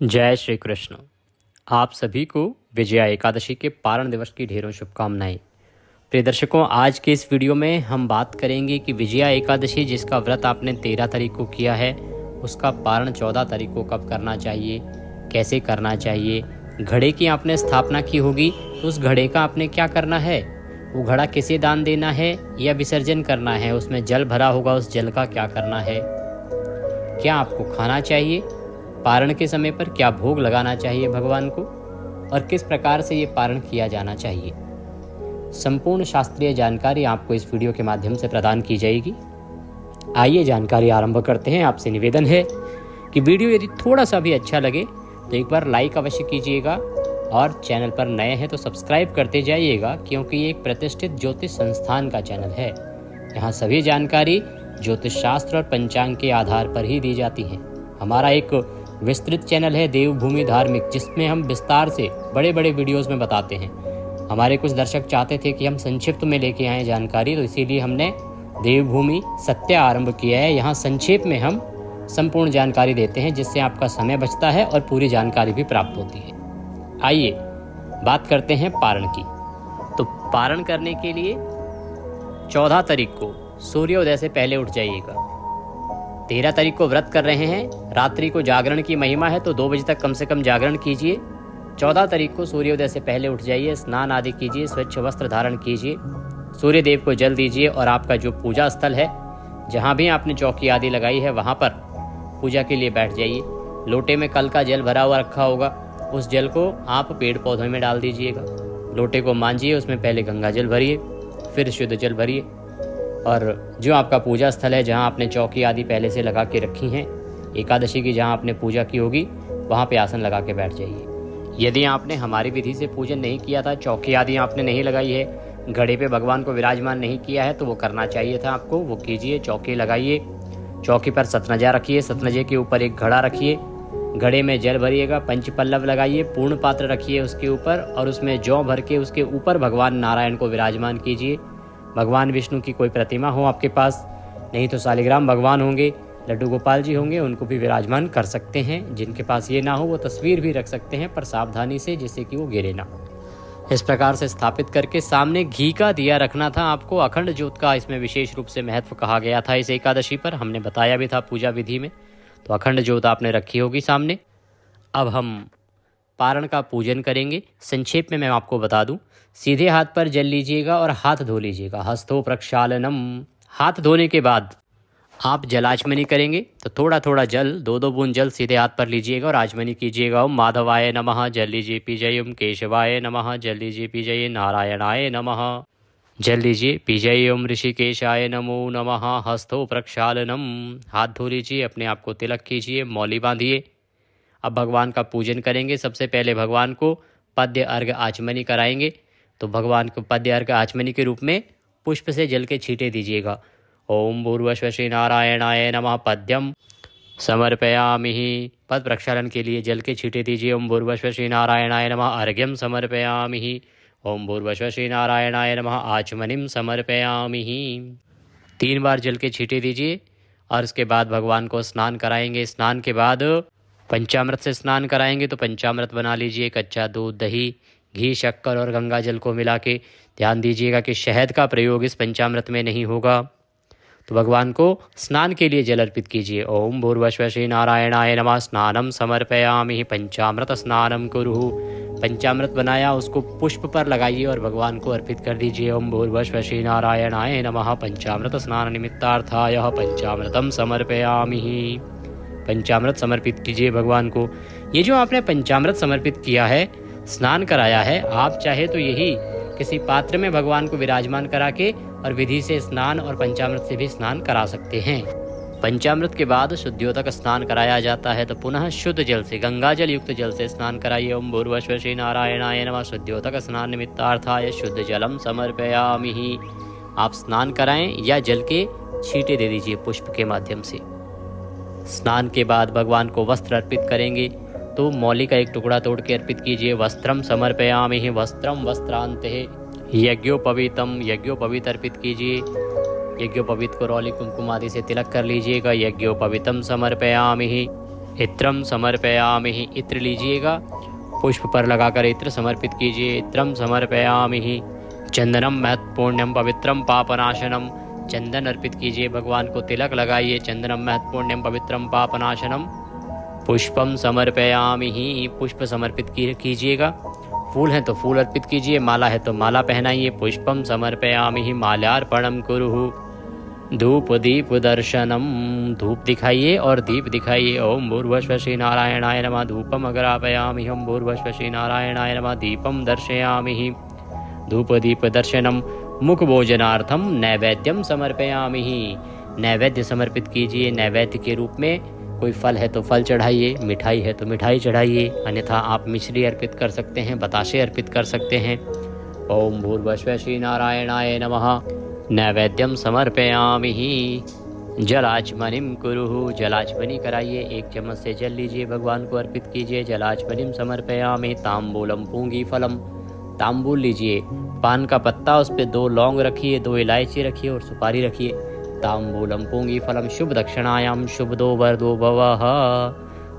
जय श्री कृष्ण। आप सभी को विजया एकादशी के पारण दिवस की ढेरों शुभकामनाएं। प्रिय दर्शकों, आज के इस वीडियो में हम बात करेंगे कि विजया एकादशी जिसका व्रत आपने 13 तारीख को किया है, उसका पारण 14 तारीख को कब करना चाहिए, कैसे करना चाहिए। घड़े की आपने स्थापना की होगी तो उस घड़े का आपने क्या करना है, वो घड़ा किसे दान देना है या विसर्जन करना है, उसमें जल भरा होगा उस जल का क्या करना है, क्या आपको खाना चाहिए, पारण के समय पर क्या भोग लगाना चाहिए भगवान को, और किस प्रकार से ये पारण किया जाना चाहिए। संपूर्ण शास्त्रीय जानकारी आपको इस वीडियो के माध्यम से प्रदान की जाएगी। आइए जानकारी आरंभ करते हैं। आपसे निवेदन है कि वीडियो यदि थोड़ा सा भी अच्छा लगे तो एक बार लाइक अवश्य कीजिएगा और चैनल पर नए हैं तो सब्सक्राइब करते जाइएगा, क्योंकि ये एक प्रतिष्ठित ज्योतिष संस्थान का चैनल है। यहाँ सभी जानकारी ज्योतिष शास्त्र और पंचांग के आधार पर ही दी जाती है। हमारा एक विस्तृत चैनल है देवभूमि धार्मिक, जिसमें हम विस्तार से बड़े बड़े वीडियोस में बताते हैं। हमारे कुछ दर्शक चाहते थे कि हम संक्षिप्त में लेके आए जानकारी, तो इसीलिए हमने देवभूमि सत्य आरंभ किया है। यहाँ संक्षेप में हम संपूर्ण जानकारी देते हैं, जिससे आपका समय बचता है और पूरी जानकारी भी प्राप्त होती है। आइए बात करते हैं पारण की। तो पारण करने के लिए 14 तारीख को सूर्योदय से पहले उठ जाइएगा। 13 तारीख को व्रत कर रहे हैं, रात्रि को जागरण की महिमा है तो 2 बजे तक कम से कम जागरण कीजिए। 14 तारीख को सूर्योदय से पहले उठ जाइए, स्नान आदि कीजिए, स्वच्छ वस्त्र धारण कीजिए, सूर्य देव को जल दीजिए और आपका जो पूजा स्थल है, जहाँ भी आपने चौकी आदि लगाई है, वहाँ पर पूजा के लिए बैठ जाइए। लोटे में कल का जल भरा हुआ रखा होगा, उस जल को आप पेड़ पौधों में डाल दीजिएगा। लोटे को मांजिए, उसमें पहले गंगा जल भरिए, फिर शुद्ध जल भरिए, और जो आपका पूजा स्थल है, जहाँ आपने चौकी आदि पहले से लगा के रखी हैं, एकादशी की जहाँ आपने पूजा की होगी, वहाँ पे आसन लगा के बैठ जाइए। यदि आपने हमारी विधि से पूजन नहीं किया था, चौकी आदि आपने नहीं लगाई है, घड़े पे भगवान को विराजमान नहीं किया है, तो वो करना चाहिए था आपको, वो कीजिए। चौकी लगाइए, चौकी पर सतनजा रखिए, सतनजे के ऊपर एक घड़ा रखिए, घड़े में जल भरिएगा, पंच पल्लव लगाइए, पूर्ण पात्र रखिए उसके ऊपर, और उसमें जौ भर के उसके ऊपर भगवान नारायण को विराजमान कीजिए। भगवान विष्णु की कोई प्रतिमा हो आपके पास, नहीं तो शालिग्राम भगवान होंगे, लड्डू गोपाल जी होंगे, उनको भी विराजमान कर सकते हैं। जिनके पास ये ना हो वो तस्वीर भी रख सकते हैं, पर सावधानी से, जिससे कि वो गिरे ना। इस प्रकार से स्थापित करके सामने घी का दिया रखना था आपको। अखंड ज्योत का इसमें विशेष रूप से महत्व कहा गया था इस एकादशी पर, हमने बताया भी था पूजा विधि में। तो अखंड ज्योत आपने रखी होगी सामने। अब हम पारण का पूजन करेंगे। संक्षेप में मैं आपको बता दूं, सीधे हाथ पर जल लीजिएगा और हाथ धो लीजिएगा। हस्तो प्रक्षालनम। हाथ धोने के बाद आप जलाचमनी करेंगे, तो थोड़ा थोड़ा जल, 2-2 बूंद जल सीधे हाथ पर लीजिएगा और आचमनी कीजिएगा। ओम माधवाय नमः जल लीजिए पीजिए, ओम केशवाय नमः जल लीजिए पीजिए, नारायणाय नमः जल लीजिए पीजिए, ओम ऋषिकेशाय नमो नमः। हस्तो प्रक्षालनम। हाथ धो लीजिए, अपने आप को तिलक कीजिए, मौली बांधिए। अब भगवान का पूजन करेंगे। सबसे पहले भगवान को पद्य अर्घ आचमनी कराएंगे। तो भगवान को पद्य अर्घ आचमनी के रूप में पुष्प से जल के छींटे दीजिएगा। ओम भूर्भुवः श्री नारायणाय नमः पद्यम समर्पयामि। पद प्रक्षालन के लिए जल के छींटे दीजिए। ओम भूर्भुवः श्री नारायणाय नमः अर्घ्यम समर्पयामि। ओम भूर्भुवः श्री नारायणाय नमः आचमनिम समर्पयामि। 3 बार जल के छींटे दीजिए और उसके बाद भगवान को स्नान कराएंगे। स्नान के बाद पंचामृत से स्नान कराएंगे, तो पंचामृत बना लीजिए। कच्चा दूध, दही, घी, शक्कर और गंगा जल को मिला के। ध्यान दीजिएगा कि शहद का प्रयोग इस पंचामृत में नहीं होगा। तो भगवान को स्नान के लिए जल अर्पित कीजिए। ओम भूर्भुवः श्री नारायणाय नमः स्नानम समर्पयामि पंचामृत स्नानम कुरु। पंचामृत बनाया, उसको पुष्प पर लगाइए और भगवान को अर्पित कर दीजिए। ओम भूर्भुवः श्री नारायणाय नमः पंचामृत स्नान निमित्तार्थाय पंचामृतम समर्पयामि। पंचामृत समर्पित कीजिए भगवान को। ये जो आपने पंचामृत समर्पित किया है, स्नान कराया है, आप चाहे तो यही किसी पात्र में भगवान को विराजमान करा के और विधि से स्नान और पंचामृत से भी स्नान करा सकते हैं। पंचामृत के बाद शुद्धियोतक स्नान कराया जाता है, तो पुनः शुद्ध जल से, गंगा जल युक्त जल से स्नान कराइए। ओम भूर्भुवः श्री नारायणाय नमः शुद्धियोतक स्नान निमित्तार्थाय शुद्ध जलम समर्पयामि। आप स्नान कराएं या जल के छींटे दे दीजिए पुष्प के माध्यम से। स्नान के बाद भगवान को वस्त्र अर्पित करेंगे, तो मौली का एक टुकड़ा तोड़ के अर्पित कीजिए। वस्त्रम समर्पयामि। वस्त्रम वस्त्रांते। यज्ञोपवीतम। यज्ञोपवीत अर्पित कीजिए। यज्ञोपवीत को रौली कुमकुम आदि से तिलक कर लीजिएगा। यज्ञोपवीतम समर्पयामि। इत्रम समर्पयामि, इत्र लीजिएगा, पुष्प पर लगाकर इत्र समर्पित कीजिए। इत्रम समर्पयामि। चंदनम महत्पुण्यम पवित्रम पापनाशनम, चंदन अर्पित कीजिए, भगवान को तिलक लगाइए। चंदनम महत्पुण्यम पवित्रम पापनाशनम। पुष्पम समर्पयामि, पुष्प समर्पित कीजिएगा। फूल है तो फूल अर्पित कीजिए, माला है तो माला पहनाइए। पुष्पम समर्पयामि माल्यार्पणम कुरुः। धूप दीप दर्शनम, धूप दिखाइए और दीप दिखाइए। ओम भूर्भुवः श्री नारायणाय नमः। धूपम अग्रापयामि, ओम भूर्भुवः श्री नारायणाय नमः। दीपम दर्शयामि, धूप दीप दर्शनम। मुख भोजनार्थम नैवेद्यम समर्पयामि, नैवेद्य समर्पित कीजिए। नैवेद्य के रूप में कोई फल है तो फल चढ़ाइए, मिठाई है तो मिठाई चढ़ाइए, अन्यथा आप मिश्री अर्पित कर सकते हैं, बताशे अर्पित कर सकते हैं। ओम भूर्भुवः श्री नारायणाय नमः। नैवेद्यम समर्पयामि। जलाचमनिम कुरुः, जलाचमनी कराइए, 1 चम्मच से जल लीजिए, भगवान को अर्पित कीजिए। जलाचमनिम समर्पयामि। तांबूलम पूंगी फलम, तांबूल लीजिए, पान का पत्ता, उस पर 2 लौंग रखिए, 2 इलायची रखिए और सुपारी रखिए। तांबूलम पूंगी फलम शुभ दक्षिणायाम शुभ दो वरदो भवः।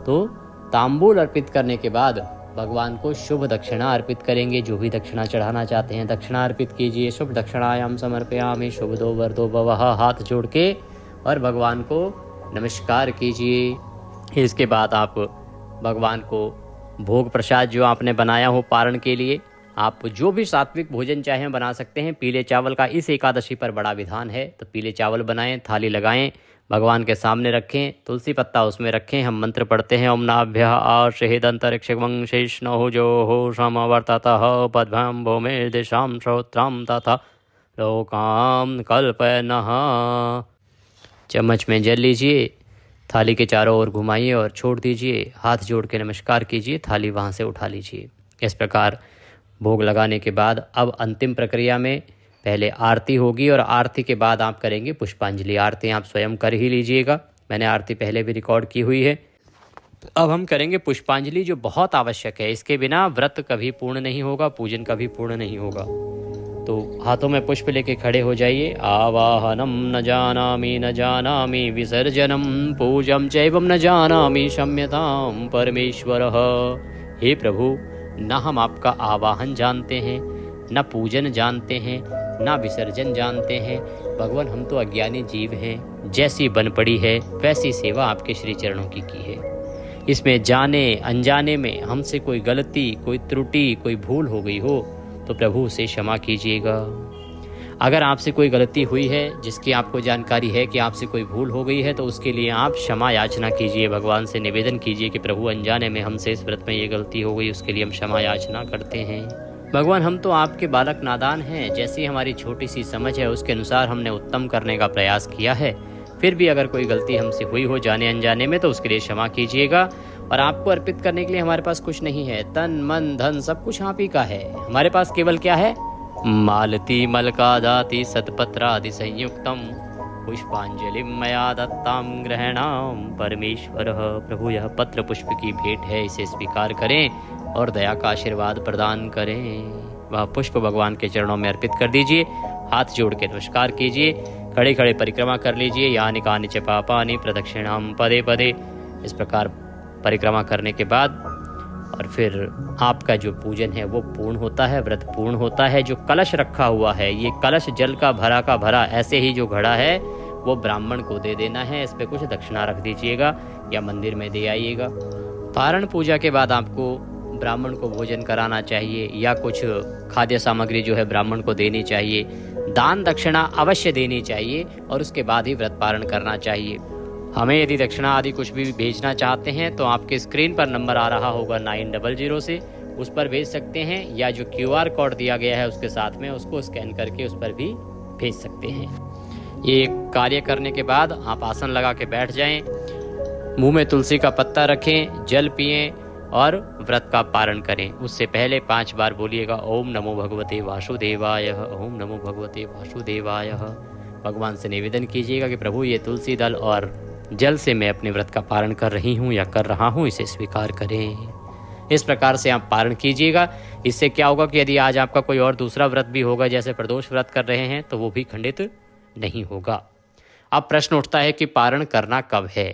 तो तांबूल अर्पित करने के बाद भगवान को शुभ दक्षिणा अर्पित करेंगे। जो भी दक्षिणा चढ़ाना चाहते हैं दक्षिणा अर्पित कीजिए। शुभ दक्षिणायाम समर्पयामि शुभ दो वरदो भवः, हाथ जोड़ के और भगवान को नमस्कार कीजिए। इसके बाद आप भगवान को भोग प्रसाद जो आपने बनाया हो पारण के लिए, आप जो भी सात्विक भोजन चाहें बना सकते हैं। पीले चावल का इस एकादशी पर बड़ा विधान है, तो पीले चावल बनाएं, थाली लगाएं, भगवान के सामने रखें, तुलसी पत्ता उसमें रखें। हम मंत्र पढ़ते हैं, ओम नाभ्य आशेदंतरिक्षं शेषनो जो हो समवर्ततः पद्भ्यां भूमि दिशां श्रोत्रां तथा लोकां कल्पयनः। चम्मच में जल लीजिए, थाली के चारों ओर घुमाइए और छोड़ दीजिए। हाथ जोड़ के नमस्कार कीजिए, थाली वहाँ से उठा लीजिए। इस प्रकार भोग लगाने के बाद अब अंतिम प्रक्रिया में पहले आरती होगी और आरती के बाद आप करेंगे पुष्पांजलि। आरती आप स्वयं कर ही लीजिएगा, मैंने आरती पहले भी रिकॉर्ड की हुई है। अब हम करेंगे पुष्पांजलि, जो बहुत आवश्यक है। इसके बिना व्रत कभी पूर्ण नहीं होगा, पूजन कभी पूर्ण नहीं होगा। तो हाथों में पुष्प लेके खड़े हो जाइए। आवाहनम न जानामि विसर्जनम पूजम चैवम न जानामि क्षम्यताम परमेश्वरः। हे प्रभु, न हम आपका आवाहन जानते हैं, न पूजन जानते हैं, न विसर्जन जानते हैं। भगवान, हम तो अज्ञानी जीव हैं, जैसी बन पड़ी है वैसी सेवा आपके श्री चरणों की है। इसमें जाने अनजाने में हमसे कोई गलती, कोई त्रुटि, कोई भूल हो गई हो तो प्रभु उसे क्षमा कीजिएगा। अगर आपसे कोई गलती हुई है जिसकी आपको जानकारी है कि आपसे कोई भूल हो गई है, तो उसके लिए आप क्षमा याचना कीजिए, भगवान से निवेदन कीजिए कि प्रभु, अनजाने में हमसे इस व्रत में ये गलती हो गई, उसके लिए हम क्षमा याचना करते हैं। भगवान, हम तो आपके बालक नादान हैं, जैसी हमारी छोटी सी समझ है उसके अनुसार हमने उत्तम करने का प्रयास किया है। फिर भी अगर कोई गलती हमसे हुई हो जाने अनजाने में, तो उसके लिए क्षमा कीजिएगा। और आपको अर्पित करने के लिए हमारे पास कुछ नहीं है, तन मन धन सब कुछ आप ही का है। हमारे पास केवल क्या है? मालती मलकादाति सतपत्रादि संयुक्तम पुष्पांजलि मया दत्ताम ग्रहणाम परमेश्वर। प्रभु, यह पत्र पुष्प की भेंट है, इसे स्वीकार करें और दया का आशीर्वाद प्रदान करें। वह पुष्प भगवान के चरणों में अर्पित कर दीजिए। हाथ जोड़ के नमस्कार कीजिए, खड़े खड़े परिक्रमा कर लीजिए। यानि कानि च पापानि प्रदक्षिणाम पदे पदे। इस प्रकार परिक्रमा करने के बाद और फिर आपका जो पूजन है वो पूर्ण होता है, व्रत पूर्ण होता है। जो कलश रखा हुआ है, ये कलश जल का भरा ऐसे ही जो घड़ा है वो ब्राह्मण को दे देना है। इस पे कुछ दक्षिणा रख दीजिएगा या मंदिर में दे आइएगा। पारण पूजा के बाद आपको ब्राह्मण को भोजन कराना चाहिए या कुछ खाद्य सामग्री जो है ब्राह्मण को देनी चाहिए। दान दक्षिणा अवश्य देनी चाहिए और उसके बाद ही व्रत पारण करना चाहिए। हमें यदि दक्षिणा आदि कुछ भी भेजना चाहते हैं तो आपके स्क्रीन पर नंबर आ रहा होगा 900 से, उस पर भेज सकते हैं, या जो QR कोड दिया गया है उसके साथ में उसको स्कैन करके उस पर भी भेज सकते हैं। ये कार्य करने के बाद आप आसन लगा के बैठ जाएं, मुंह में तुलसी का पत्ता रखें, जल पिएं और व्रत का पारण करें। उससे पहले 5 बार बोलिएगा ओम नमो भगवते वासुदेवाय, ओम नमो भगवते वासुदेवाय। भगवान से निवेदन कीजिएगा कि प्रभु, ये तुलसी दल और जल से मैं अपने व्रत का पारण कर रही हूँ या कर रहा हूँ, इसे स्वीकार करें। इस प्रकार से आप पारण कीजिएगा। इससे क्या होगा कि यदि आज आपका कोई और दूसरा व्रत भी होगा, जैसे प्रदोष व्रत कर रहे हैं, तो वो भी खंडित नहीं होगा। अब प्रश्न उठता है कि पारण करना कब है?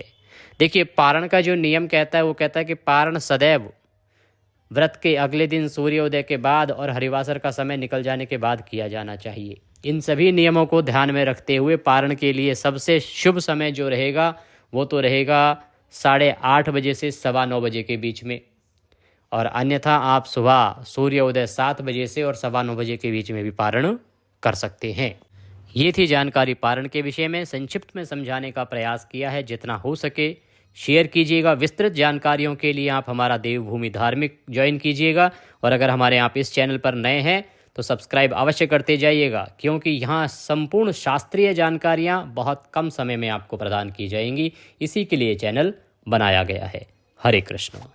देखिए, पारण का जो नियम कहता है वो कहता है कि पारण सदैव व्रत के अगले दिन सूर्योदय के बाद और हरिवासर का समय निकल जाने के बाद किया जाना चाहिए। इन सभी नियमों को ध्यान में रखते हुए पारण के लिए सबसे शुभ समय जो रहेगा वो तो रहेगा 8:30 बजे से 9:15 बजे के बीच में, और अन्यथा आप सुबह सूर्योदय 7 बजे से और 9:15 बजे के बीच में भी पारण कर सकते हैं। ये थी जानकारी पारण के विषय में। संक्षिप्त में समझाने का प्रयास किया है, जितना हो सके शेयर कीजिएगा। विस्तृत जानकारियों के लिए आप हमारा देवभूमि धार्मिक ज्वाइन कीजिएगा, और अगर हमारे आप इस चैनल पर नए हैं तो सब्सक्राइब अवश्य करते जाइएगा, क्योंकि यहाँ संपूर्ण शास्त्रीय जानकारियाँ बहुत कम समय में आपको प्रदान की जाएंगी। इसी के लिए चैनल बनाया गया है। हरे कृष्ण।